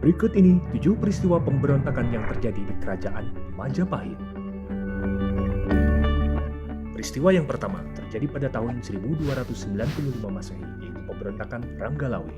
Berikut ini 7 peristiwa pemberontakan yang terjadi di Kerajaan Majapahit. Peristiwa yang pertama terjadi pada tahun 1295 Masehi, yaitu pemberontakan Ranggalawe.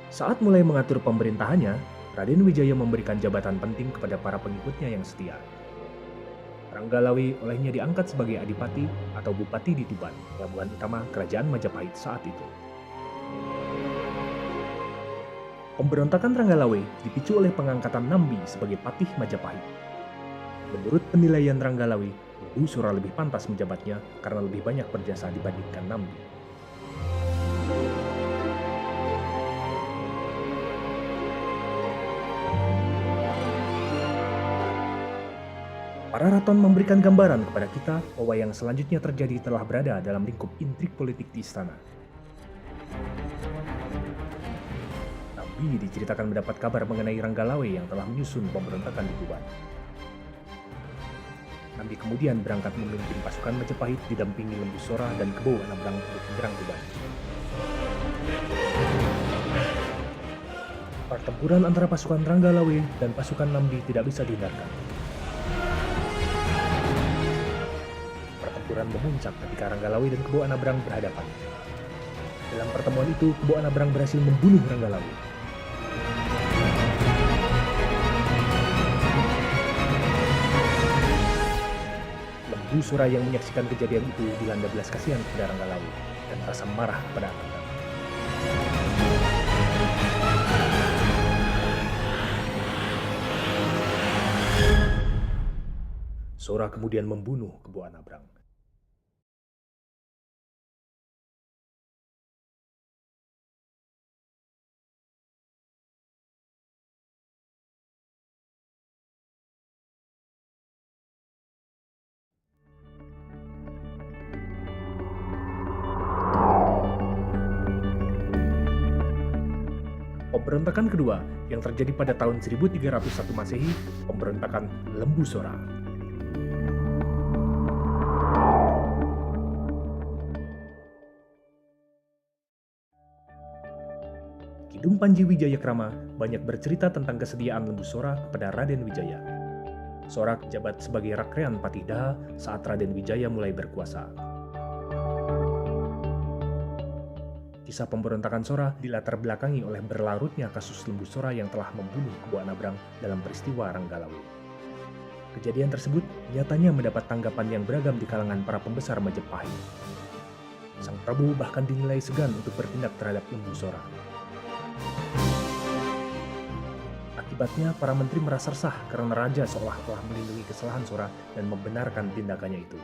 Saat mulai mengatur pemerintahannya, Raden Wijaya memberikan jabatan penting kepada para pengikutnya yang setia. Ranggalawe olehnya diangkat sebagai adipati atau bupati di Tuban, pelabuhan utama Kerajaan Majapahit saat itu. Pemberontakan Ranggalawe dipicu oleh pengangkatan Nambi sebagai patih Majapahit. Menurut penilaian Ranggalawe, Lembu Sora lebih pantas menjabatnya karena lebih banyak berjasa dibandingkan Nambi. Para raton memberikan gambaran kepada kita bahwa yang selanjutnya terjadi telah berada dalam lingkup intrik politik di istana. Nambi diceritakan mendapat kabar mengenai Ranggalawe yang telah menyusun pemberontakan di Tuban. Nambi kemudian berangkat memimpin pasukan Majapahit didampingi Lembu Sora dan Kebo Anabrang untuk menyerang Tuban. Pertempuran antara pasukan Ranggalawe dan pasukan Nambi tidak bisa dihindarkan. Pertempuran memuncak ketika Ranggalawe dan Kebo Anabrang berhadapan. Dalam pertemuan itu, Kebo Anabrang berhasil membunuh Ranggalawe. Lembu Sora yang menyaksikan kejadian itu dilanda belas kasihan kepada Ranggalawe dan merasa marah kepada atasan. Sora kemudian membunuh Kebo Anabrang. Pemberontakan kedua yang terjadi pada tahun 1301 Masehi, pemberontakan Lembu Sora. Kidung Panji Wijayakrama banyak bercerita tentang kesediaan Lembu Sora kepada Raden Wijaya. Sora menjabat sebagai Rakrean Patih Daha saat Raden Wijaya mulai berkuasa. Kisah pemberontakan Sora dilatar belakangi oleh berlarutnya kasus Lembu Sora yang telah membunuh Kebo Anabrang dalam peristiwa Ranggalawe. Kejadian tersebut nyatanya mendapat tanggapan yang beragam di kalangan para pembesar Majapahit. Sang Prabu bahkan dinilai segan untuk bertindak terhadap Lembu Sora. Akibatnya, para menteri merasa resah karena raja seolah-olah melindungi kesalahan Sora dan membenarkan tindakannya itu.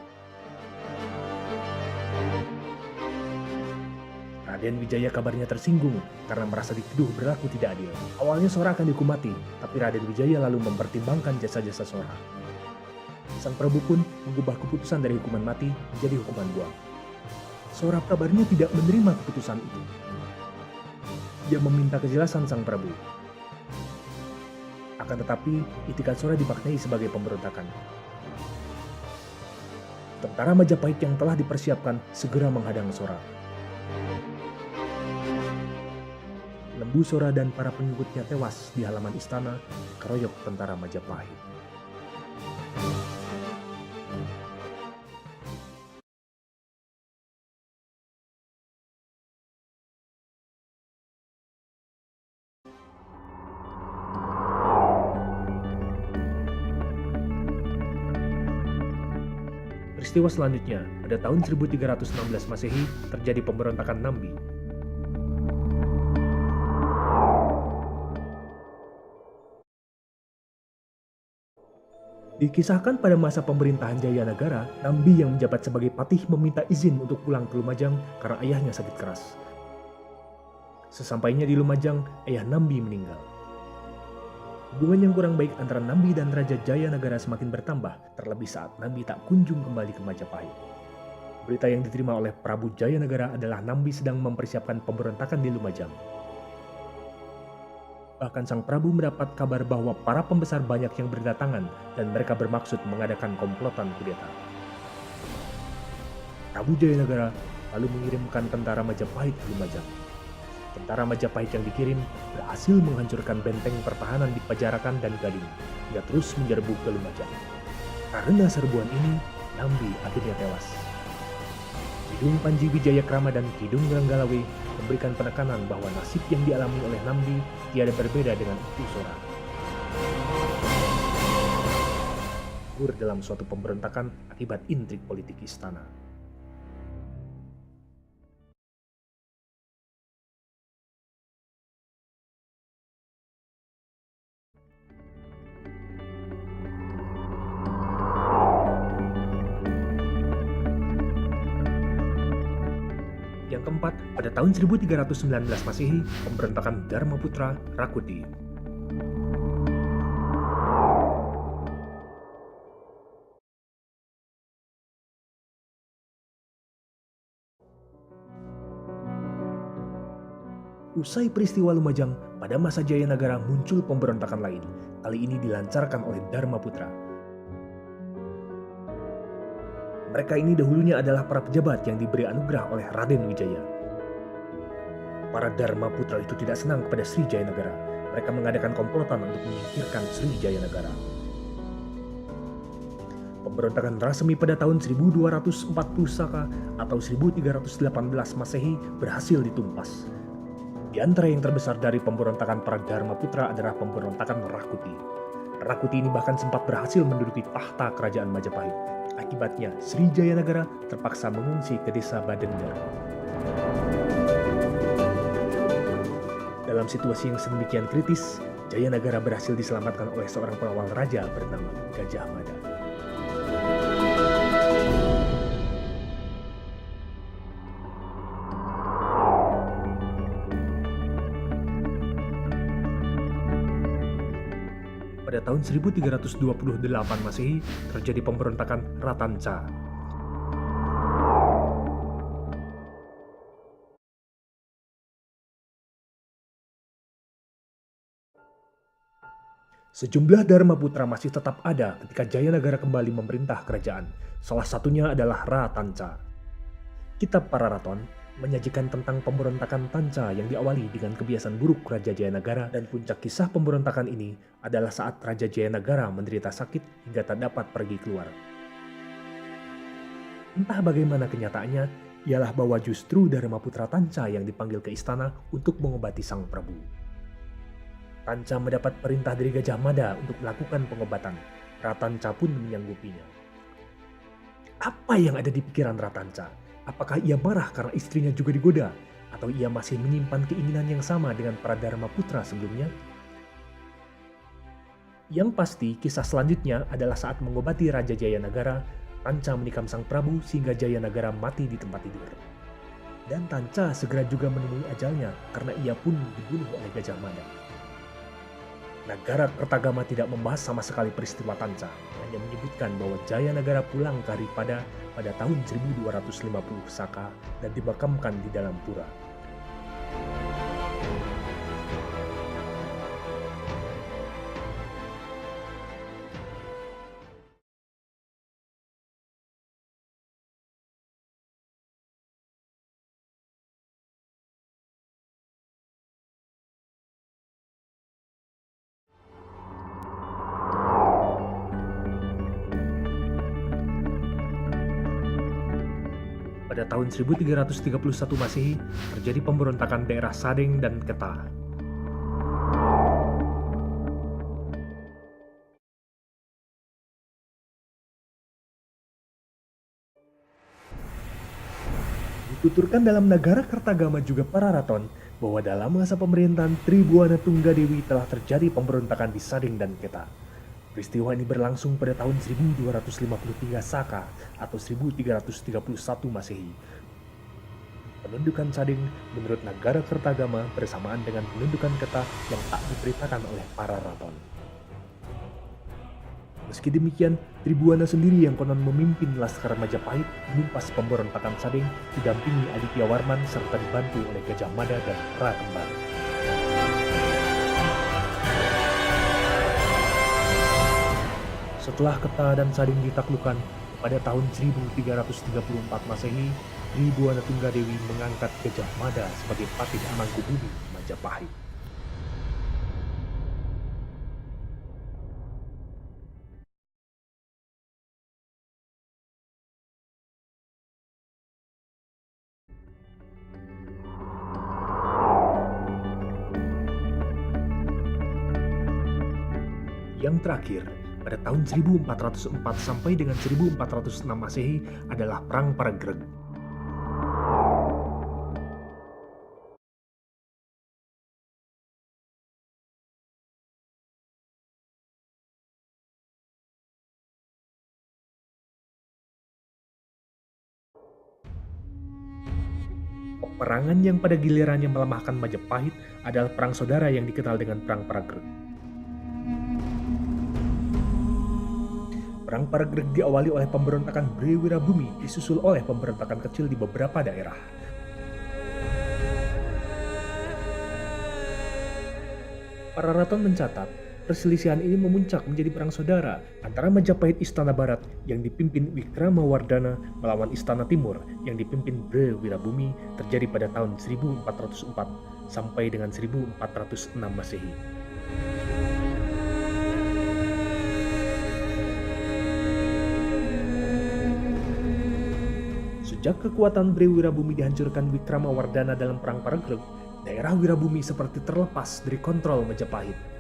Raden Wijaya kabarnya tersinggung karena merasa dituduh berlaku tidak adil. Awalnya Sora akan dihukum mati, tapi Raden Wijaya lalu mempertimbangkan jasa-jasa Sora. Sang Prabu pun mengubah keputusan dari hukuman mati menjadi hukuman buang. Sora kabarnya tidak menerima keputusan itu. Dia meminta kejelasan Sang Prabu. Akan tetapi, itikat Sora dimaknai sebagai pemberontakan. Tentara Majapahit yang telah dipersiapkan segera menghadang Sora. Lembu Sora dan para pengikutnya tewas di halaman istana dikeroyok tentara Majapahit. Peristiwa selanjutnya, pada tahun 1316 Masehi, terjadi pemberontakan Nambi. Dikisahkan pada masa pemerintahan Jayanagara, Nambi yang menjabat sebagai patih meminta izin untuk pulang ke Lumajang karena ayahnya sakit keras. Sesampainya di Lumajang, ayah Nambi meninggal. Hubungan yang kurang baik antara Nambi dan Raja Jayanagara semakin bertambah, terlebih saat Nambi tak kunjung kembali ke Majapahit. Berita yang diterima oleh Prabu Jayanagara adalah Nambi sedang mempersiapkan pemberontakan di Lumajang. Bahkan sang Prabu mendapat kabar bahwa para pembesar banyak yang berdatangan dan mereka bermaksud mengadakan komplotan kudeta. Prabu Jayanagara lalu mengirimkan tentara Majapahit ke Lumajang. Tentara Majapahit yang dikirim berhasil menghancurkan benteng pertahanan di Pajarakan dan Gading hingga terus menyerbu ke Lumajang. Karena serbuan ini, Nambi akhirnya tewas. Kidung Panji Wijayakrama dan Kidung Ranggalawe memberikan penekanan bahwa nasib yang dialami oleh Nambi tiada berbeda dengan Empu Sora. Gugur dalam suatu pemberontakan akibat intrik politik istana. Yang keempat, pada tahun 1319 Masehi, pemberontakan Dharmaputra Rakuti. Usai peristiwa Lumajang, pada masa Jayanagara muncul pemberontakan lain. Kali ini dilancarkan oleh Dharmaputra. Mereka ini dahulunya adalah para pejabat yang diberi anugerah oleh Raden Wijaya. Para Dharmaputra itu tidak senang kepada Sri Jayanagara. Mereka mengadakan komplotan untuk menyingkirkan Sri Jayanagara. Pemberontakan Rasemi pada tahun 1240 Saka atau 1318 Masehi berhasil ditumpas. Di antara yang terbesar dari pemberontakan para Dharmaputra adalah pemberontakan Rakuti. Rakuti ini bahkan sempat berhasil menduduki tahta kerajaan Majapahit. Akibatnya, Sri Jayanagara terpaksa mengungsi ke desa Badender. Dalam situasi yang sedemikian kritis, Jayanagara berhasil diselamatkan oleh seorang pengawal raja bernama Gajah Mada. Pada tahun 1328 Masehi terjadi pemberontakan Ratanca. Sejumlah Dharmaputra masih tetap ada ketika Jayanagara kembali memerintah kerajaan. Salah satunya adalah Ratanca. Kitab Pararaton menyajikan tentang pemberontakan Tanca yang diawali dengan kebiasaan buruk Raja Jayanagara, dan puncak kisah pemberontakan ini adalah saat Raja Jayanagara menderita sakit hingga tak dapat pergi keluar. Entah bagaimana kenyataannya, ialah bahwa justru Dharmaputra Tanca yang dipanggil ke istana untuk mengobati sang prabu. Tanca mendapat perintah dari Gajah Mada untuk melakukan pengobatan. Ratanca pun menyanggupinya. Apa yang ada di pikiran Ratanca? Apakah ia marah karena istrinya juga digoda? Atau ia masih menyimpan keinginan yang sama dengan para Dharmaputra sebelumnya? Yang pasti, kisah selanjutnya adalah saat mengobati Raja Jayanagara, Tanca menikam sang prabu sehingga Jayanagara mati di tempat tidur. Dan Tanca segera juga menemui ajalnya karena ia pun dibunuh oleh Gajah Mada. Nagara Kertagama tidak membahas sama sekali peristiwa Tanca, hanya menyebutkan bahwa Jayanagara pulang ke Haripada pada tahun 1250 Saka dan dimakamkan di dalam pura. Pada tahun 1331 Masehi, terjadi pemberontakan daerah Sadeng dan Keta. Dituturkan dalam Nagara Kertagama juga Pararaton bahwa dalam masa pemerintahan Tribuana Tunggadewi telah terjadi pemberontakan di Sadeng dan Keta. Peristiwa ini berlangsung pada tahun 1253 Saka atau 1331 Masehi. Penundukan Sadeng menurut Nagara Kertagama bersamaan dengan penundukan Keta yang tak diberitakan oleh Pararaton. Meski demikian, Tribuana sendiri yang konon memimpin Laskar Majapahit menumpas pemberontakan Sadeng didampingi Aditya Warman serta dibantu oleh Gajah Mada dan Ra Kembar. Setelah Keta dan Sadeng ditaklukkan, Pada tahun 1334 Masehi, Tribuana Tunggadewi mengangkat Gajah Mada sebagai patih Mangkubumi Majapahit. Yang terakhir, pada tahun 1404 sampai dengan 1406 Masehi adalah Perang Paragreg. Peperangan yang pada gilirannya melemahkan Majapahit adalah Perang Saudara yang dikenal dengan Perang Paragreg. Perang Paragreg diawali oleh pemberontakan Bre Wirabumi, disusul oleh pemberontakan kecil di beberapa daerah. Para raton mencatat, perselisihan ini memuncak menjadi perang saudara antara Majapahit Istana Barat yang dipimpin Wikramawardhana melawan Istana Timur yang dipimpin Bre Wirabumi terjadi pada tahun 1404 sampai dengan 1406 Masehi. Sejak kekuatan Bre Wirabumi dihancurkan Wikramawardhana dalam Perang Paragreg, daerah Wirabumi seperti terlepas dari kontrol Majapahit.